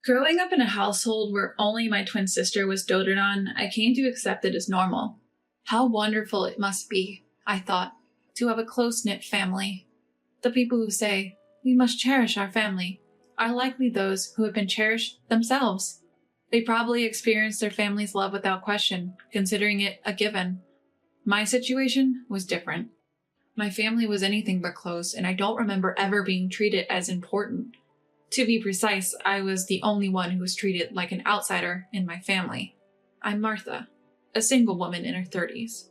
Growing up in a household where only my twin sister was doted on, I came to accept it as normal. How wonderful it must be, I thought, to have a close-knit family. The people who say, "We must cherish our family," are likely those who have been cherished themselves. They probably experienced their family's love without question, considering it a given. My situation was different. My family was anything but close, and I don't remember ever being treated as important. To be precise, I was the only one who was treated like an outsider in my family. I'm Martha, a single woman in her 30s.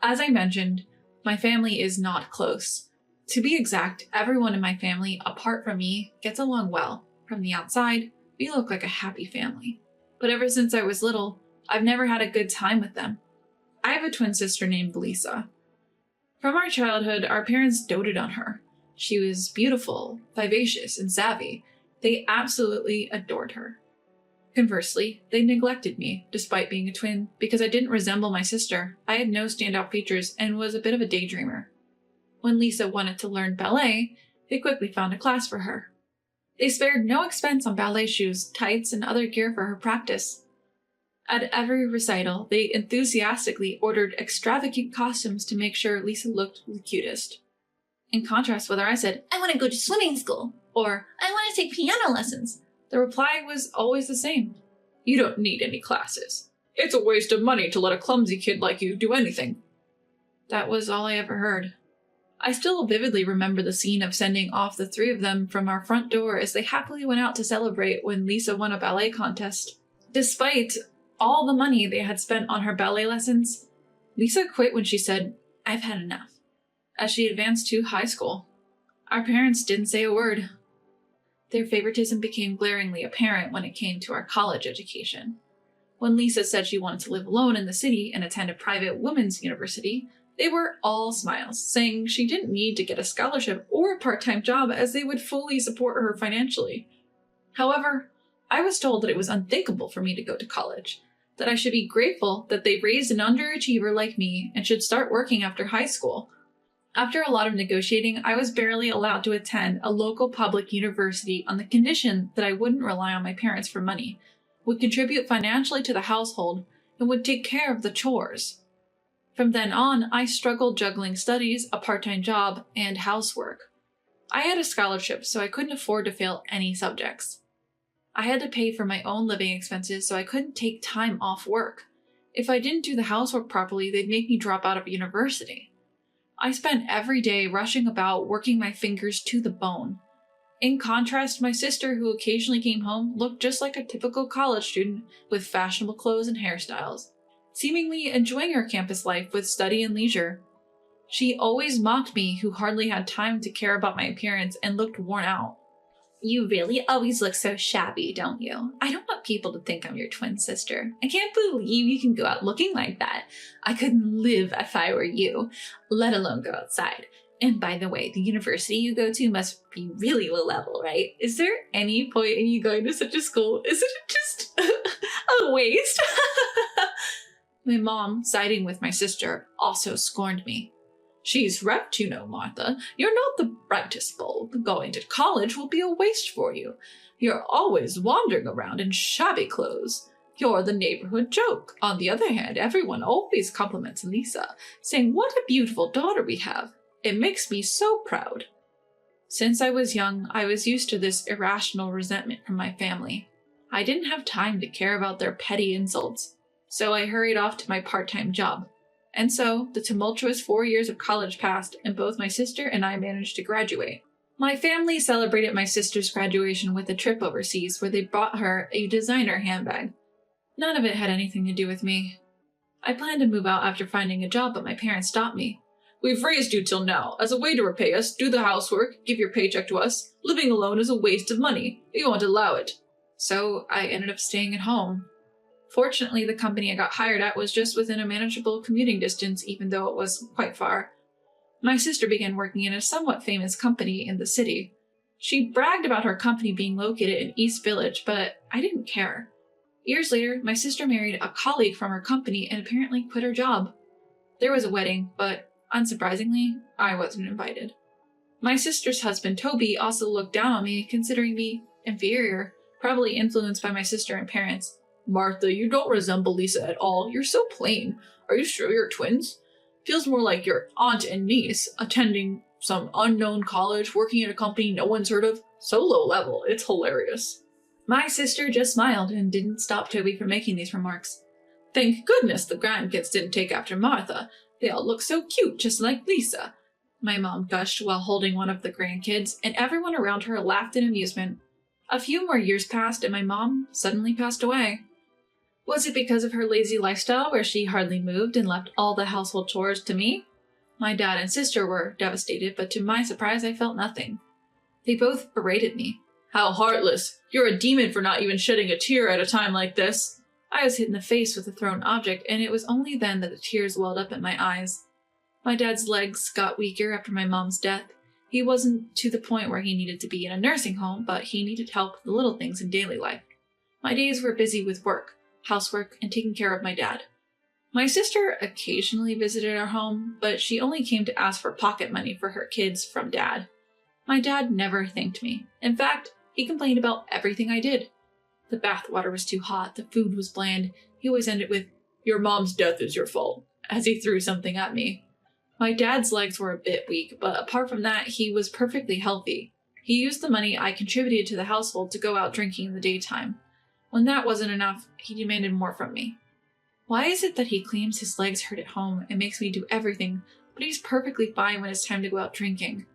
As I mentioned, my family is not close. To be exact, everyone in my family, apart from me, gets along well. From the outside, we look like a happy family. But ever since I was little, I've never had a good time with them. I have a twin sister named Lisa. From our childhood, our parents doted on her. She was beautiful, vivacious, and savvy. They absolutely adored her. Conversely, they neglected me, despite being a twin, because I didn't resemble my sister. I had no standout features and was a bit of a daydreamer. When Lisa wanted to learn ballet, they quickly found a class for her. They spared no expense on ballet shoes, tights, and other gear for her practice. At every recital, they enthusiastically ordered extravagant costumes to make sure Lisa looked the cutest. In contrast, whether I said, "I want to go to swimming school," or "I want to take piano lessons," the reply was always the same. "You don't need any classes. It's a waste of money to let a clumsy kid like you do anything." That was all I ever heard. I still vividly remember the scene of sending off the three of them from our front door as they happily went out to celebrate when Lisa won a ballet contest. Despite all the money they had spent on her ballet lessons, Lisa quit when she said, "I've had enough," as she advanced to high school. Our parents didn't say a word. Their favoritism became glaringly apparent when it came to our college education. When Lisa said she wanted to live alone in the city and attend a private women's university, they were all smiles, saying she didn't need to get a scholarship or a part-time job as they would fully support her financially. However, I was told that it was unthinkable for me to go to college, that I should be grateful that they raised an underachiever like me and should start working after high school. After a lot of negotiating, I was barely allowed to attend a local public university on the condition that I wouldn't rely on my parents for money, would contribute financially to the household, and would take care of the chores. From then on, I struggled juggling studies, a part-time job, and housework. I had a scholarship, so I couldn't afford to fail any subjects. I had to pay for my own living expenses, so I couldn't take time off work. If I didn't do the housework properly, they'd make me drop out of university. I spent every day rushing about, working my fingers to the bone. In contrast, my sister, who occasionally came home, looked just like a typical college student with fashionable clothes and hairstyles, seemingly enjoying her campus life with study and leisure. She always mocked me, who hardly had time to care about my appearance and looked worn out. "You really always look so shabby, don't you? I don't want people to think I'm your twin sister. I can't believe you can go out looking like that. I couldn't live if I were you, let alone go outside. And by the way, the university you go to must be really low level, right? Is there any point in you going to such a school? Isn't it just a waste?" My mom, siding with my sister, also scorned me. "She's right, you know, Martha. You're not the brightest bulb. Going to college will be a waste for you. You're always wandering around in shabby clothes. You're the neighborhood joke. On the other hand, everyone always compliments Lisa, saying what a beautiful daughter we have. It makes me so proud." Since I was young, I was used to this irrational resentment from my family. I didn't have time to care about their petty insults, so I hurried off to my part-time job. And so, the tumultuous 4 years of college passed, and both my sister and I managed to graduate. My family celebrated my sister's graduation with a trip overseas where they bought her a designer handbag. None of it had anything to do with me. I planned to move out after finding a job, but my parents stopped me. "We've raised you till now. As a way to repay us, do the housework, give your paycheck to us. Living alone is a waste of money. We won't allow it." So I ended up staying at home. Fortunately, the company I got hired at was just within a manageable commuting distance, even though it was quite far. My sister began working in a somewhat famous company in the city. She bragged about her company being located in East Village, but I didn't care. Years later, my sister married a colleague from her company and apparently quit her job. There was a wedding, but unsurprisingly, I wasn't invited. My sister's husband, Toby, also looked down on me, considering me inferior, probably influenced by my sister and parents. Martha, you don't resemble Lisa at all. You're so plain. Are you sure you're twins? Feels more like your aunt and niece, attending some unknown college, working at a company no one's heard of. So low level, it's hilarious. My sister just smiled and didn't stop Toby from making these remarks. Thank goodness the grandkids didn't take after Martha. They all look so cute, just like Lisa. My mom gushed while holding one of the grandkids, and everyone around her laughed in amusement. A few more years passed, and my mom suddenly passed away. Was it because of her lazy lifestyle where she hardly moved and left all the household chores to me? My dad and sister were devastated, but to my surprise I felt nothing. They both berated me. How heartless! You're a demon for not even shedding a tear at a time like this. I was hit in the face with a thrown object, and it was only then that the tears welled up in my eyes. My dad's legs got weaker after my mom's death. He wasn't to the point where he needed to be in a nursing home, but he needed help with the little things in daily life. My days were busy with work, housework, and taking care of my dad. My sister occasionally visited our home, but she only came to ask for pocket money for her kids from Dad. My dad never thanked me. In fact, he complained about everything I did. The bath water was too hot, the food was bland. He always ended with, "Your mom's death is your fault," as he threw something at me. My dad's legs were a bit weak, but apart from that, he was perfectly healthy. He used the money I contributed to the household to go out drinking in the daytime. When that wasn't enough, he demanded more from me. Why is it that he claims his legs hurt at home and makes me do everything, but he's perfectly fine when it's time to go out drinking?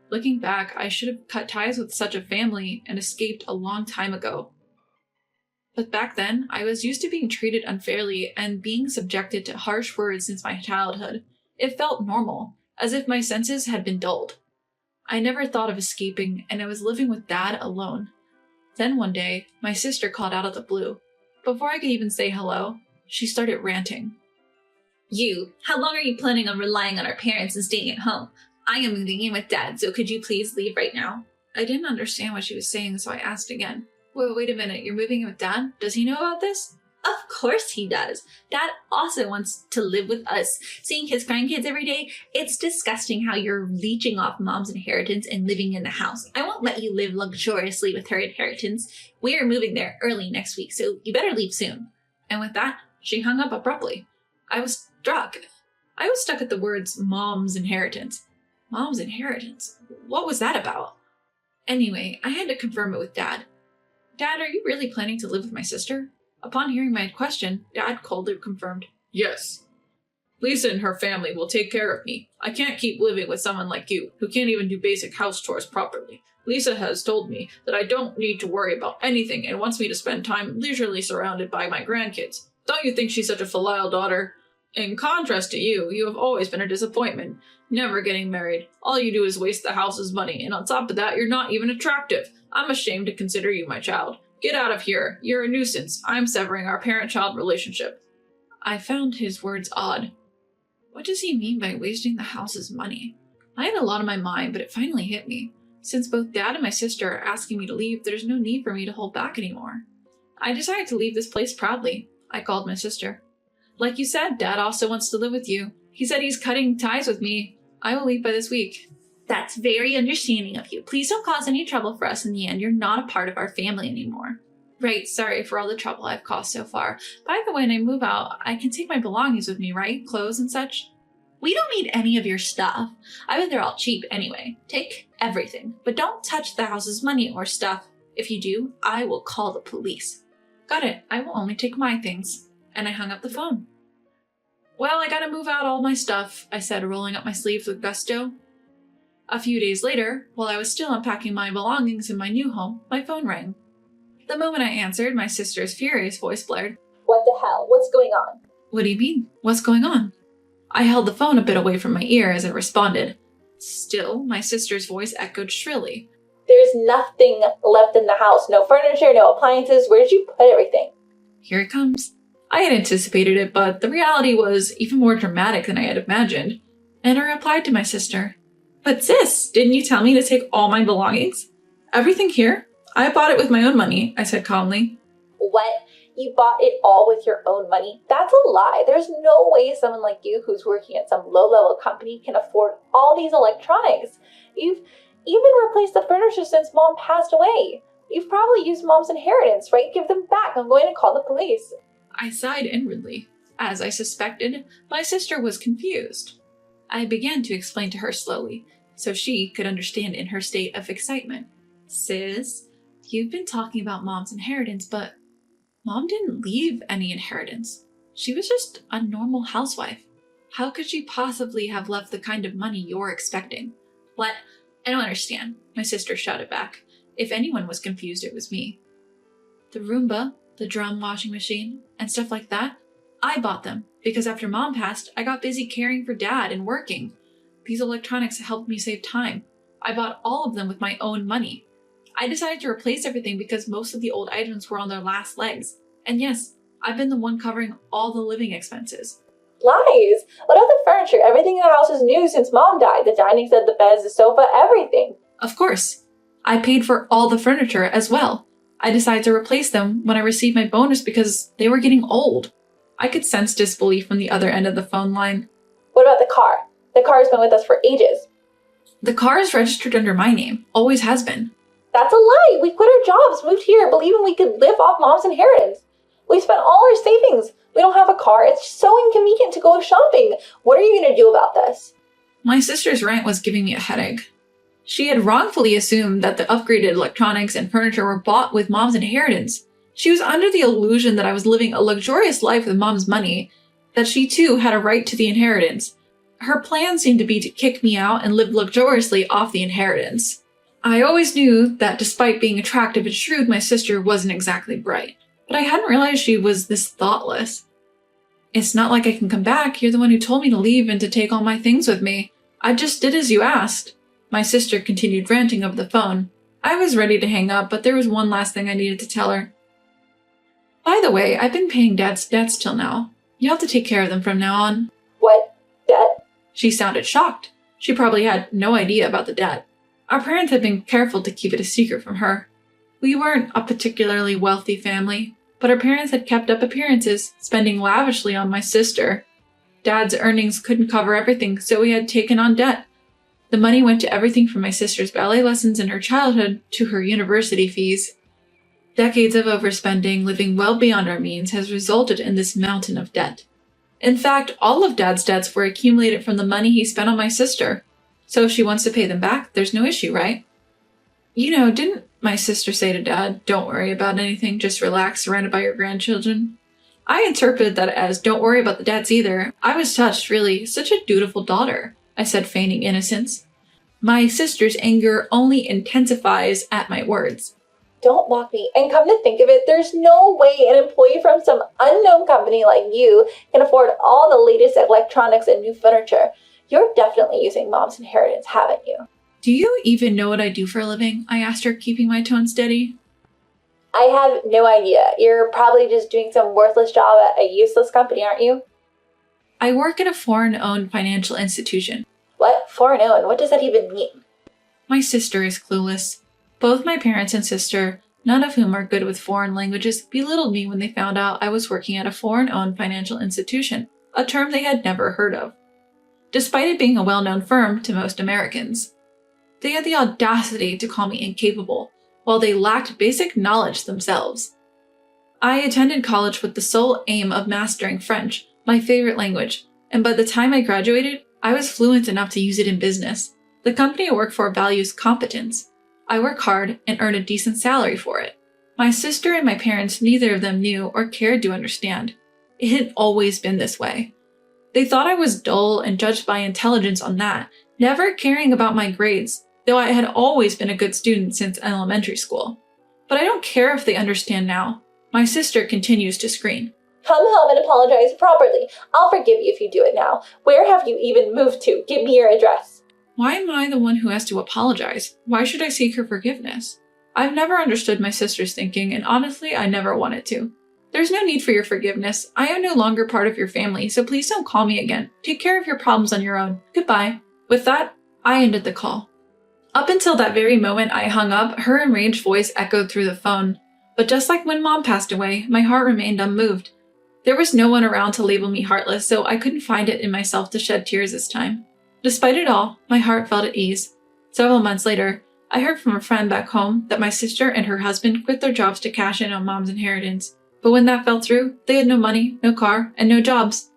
Looking back, I should have cut ties with such a family and escaped a long time ago. But back then, I was used to being treated unfairly and being subjected to harsh words since my childhood. It felt normal, as if my senses had been dulled. I never thought of escaping, and I was living with Dad alone. Then one day, my sister called out of the blue. Before I could even say hello, she started ranting. "You, how long are you planning on relying on our parents and staying at home? I am moving in with Dad, so could you please leave right now?" I didn't understand what she was saying, so I asked again. Wait a minute, you're moving in with Dad? Does he know about this? Of course he does. Dad also wants to live with us. Seeing his grandkids every day, it's disgusting how you're leeching off Mom's inheritance and living in the house. I won't let you live luxuriously with her inheritance. We're moving there early next week, so you better leave soon. And with that, she hung up abruptly. I was struck. I was stuck at the words Mom's inheritance. Mom's inheritance? What was that about? Anyway, I had to confirm it with Dad. Dad, are you really planning to live with my sister? Upon hearing my question, Dad coldly confirmed, "Yes. Lisa and her family will take care of me. I can't keep living with someone like you, who can't even do basic house chores properly. Lisa has told me that I don't need to worry about anything and wants me to spend time leisurely surrounded by my grandkids. Don't you think she's such a filial daughter? In contrast to you, you have always been a disappointment, never getting married. All you do is waste the house's money, and on top of that, you're not even attractive. I'm ashamed to consider you my child. Get out of here. You're a nuisance. I'm severing our parent-child relationship." I found his words odd. What does he mean by wasting the house's money? I had a lot on my mind, but it finally hit me. Since both Dad and my sister are asking me to leave, there's no need for me to hold back anymore. I decided to leave this place proudly. I called my sister. "Like you said, Dad also wants to live with you. He said he's cutting ties with me. I will leave by this week." "That's very understanding of you. Please don't cause any trouble for us in the end. You're not a part of our family anymore." "Right, sorry for all the trouble I've caused so far. By the way, when I move out, I can take my belongings with me, right? Clothes and such?" "We don't need any of your stuff. I bet they're all cheap anyway. Take everything, but don't touch the house's money or stuff. If you do, I will call the police." "Got it. I will only take my things." And I hung up the phone. "Well, I gotta move out all my stuff," I said, rolling up my sleeves with gusto. A few days later, while I was still unpacking my belongings in my new home, my phone rang. The moment I answered, my sister's furious voice blared, "What the hell? What's going on?" "What do you mean? What's going on?" I held the phone a bit away from my ear as I responded. Still, my sister's voice echoed shrilly. "There's nothing left in the house. No furniture, no appliances. Where did you put everything?" "Here it comes." I had anticipated it, but the reality was even more dramatic than I had imagined. And I replied to my sister, "But sis, didn't you tell me to take all my belongings?" "Everything here? I bought it with my own money," I said calmly. "What? You bought it all with your own money? That's a lie. There's no way someone like you who's working at some low-level company can afford all these electronics. You've even replaced the furniture since Mom passed away. You've probably used Mom's inheritance, right? Give them back. I'm going to call the police. I sighed inwardly. As I suspected, my sister was confused. I began to explain to her slowly, so she could understand in her state of excitement. Sis, you've been talking about Mom's inheritance, but Mom didn't leave any inheritance. She was just a normal housewife. How could she possibly have left the kind of money you're expecting? What? I don't understand, my sister shouted back. If anyone was confused, it was me. The Roomba, the drum washing machine, and stuff like that, I bought them because after Mom passed, I got busy caring for Dad and working. These electronics helped me save time. I bought all of them with my own money. I decided to replace everything because most of the old items were on their last legs. And yes, I've been the one covering all the living expenses. Lies! What about the furniture? Everything in the house is new since Mom died. The dining set, the beds, the sofa, everything. Of course. I paid for all the furniture as well. I decided to replace them when I received my bonus because they were getting old. I could sense disbelief from the other end of the phone line. What about the car? The car has been with us for ages. The car is registered under my name. Always has been. That's a lie! We quit our jobs, moved here, believing we could live off Mom's inheritance. We spent all our savings. We don't have a car. It's so inconvenient to go shopping. What are you going to do about this? My sister's rant was giving me a headache. She had wrongfully assumed that the upgraded electronics and furniture were bought with Mom's inheritance. She was under the illusion that I was living a luxurious life with Mom's money, that she too had a right to the inheritance. Her plan seemed to be to kick me out and live luxuriously off the inheritance. I always knew that despite being attractive and shrewd, my sister wasn't exactly bright. But I hadn't realized she was this thoughtless. It's not like I can come back. You're the one who told me to leave and to take all my things with me. I just did as you asked. My sister continued ranting over the phone. I was ready to hang up, but there was one last thing I needed to tell her. By the way, I've been paying Dad's debts till now. You'll have to take care of them from now on. What? Debt? She sounded shocked. She probably had no idea about the debt. Our parents had been careful to keep it a secret from her. We weren't a particularly wealthy family, but our parents had kept up appearances, spending lavishly on my sister. Dad's earnings couldn't cover everything, so we had taken on debt. The money went to everything from my sister's ballet lessons in her childhood to her university fees. Decades of overspending, living well beyond our means, has resulted in this mountain of debt. In fact, all of Dad's debts were accumulated from the money he spent on my sister. So if she wants to pay them back, there's no issue, right? You know, didn't my sister say to Dad, "Don't worry about anything, just relax, surrounded by your grandchildren"? I interpreted that as, "Don't worry about the debts either." I was touched, really. Such a dutiful daughter, I said, feigning innocence. My sister's anger only intensifies at my words. Don't mock me. And come to think of it, there's no way an employee from some unknown company like you can afford all the latest electronics and new furniture. You're definitely using Mom's inheritance, haven't you? Do you even know what I do for a living? I asked her, keeping my tone steady. I have no idea. You're probably just doing some worthless job at a useless company, aren't you? I work at a foreign-owned financial institution. What? Foreign-owned? What does that even mean? My sister is clueless. Both my parents and sister, none of whom are good with foreign languages, belittled me when they found out I was working at a foreign-owned financial institution, a term they had never heard of, despite it being a well-known firm to most Americans. They had the audacity to call me incapable, while they lacked basic knowledge themselves. I attended college with the sole aim of mastering French, my favorite language, and by the time I graduated, I was fluent enough to use it in business. The company I work for values competence. I work hard and earn a decent salary for it. My sister and my parents, neither of them knew or cared to understand. It had always been this way. They thought I was dull and judged by intelligence on that, never caring about my grades, though I had always been a good student since elementary school. But I don't care if they understand now. My sister continues to scream. Come home and apologize properly. I'll forgive you if you do it now. Where have you even moved to? Give me your address. Why am I the one who has to apologize? Why should I seek her forgiveness? I've never understood my sister's thinking, and honestly, I never wanted to. There's no need for your forgiveness. I am no longer part of your family, so please don't call me again. Take care of your problems on your own. Goodbye. With that, I ended the call. Up until that very moment I hung up, her enraged voice echoed through the phone. But just like when Mom passed away, my heart remained unmoved. There was no one around to label me heartless, so I couldn't find it in myself to shed tears this time. Despite it all, my heart felt at ease. Several months later, I heard from a friend back home that my sister and her husband quit their jobs to cash in on mom's inheritance, but when that fell through, they had no money, no car, and no jobs.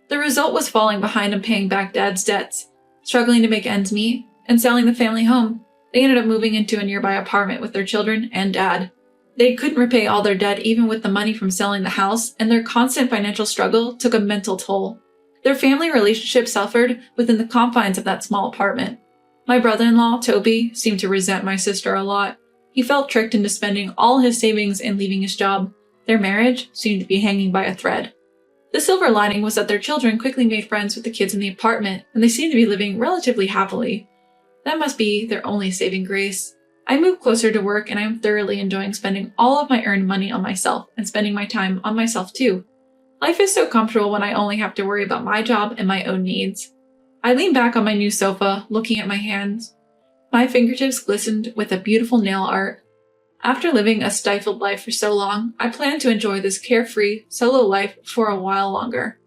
The result was falling behind on paying back dad's debts, struggling to make ends meet, and selling the family home. They ended up moving into a nearby apartment with their children and dad. They couldn't repay all their debt even with the money from selling the house, and their constant financial struggle took a mental toll. Their family relationship suffered within the confines of that small apartment. My brother-in-law, Toby, seemed to resent my sister a lot. He felt tricked into spending all his savings and leaving his job. Their marriage seemed to be hanging by a thread. The silver lining was that their children quickly made friends with the kids in the apartment, and they seemed to be living relatively happily. That must be their only saving grace. I moved closer to work, and I am thoroughly enjoying spending all of my earned money on myself and spending my time on myself too. Life is so comfortable when I only have to worry about my job and my own needs. I leaned back on my new sofa, looking at my hands. My fingertips glistened with a beautiful nail art. After living a stifled life for so long, I plan to enjoy this carefree, solo life for a while longer.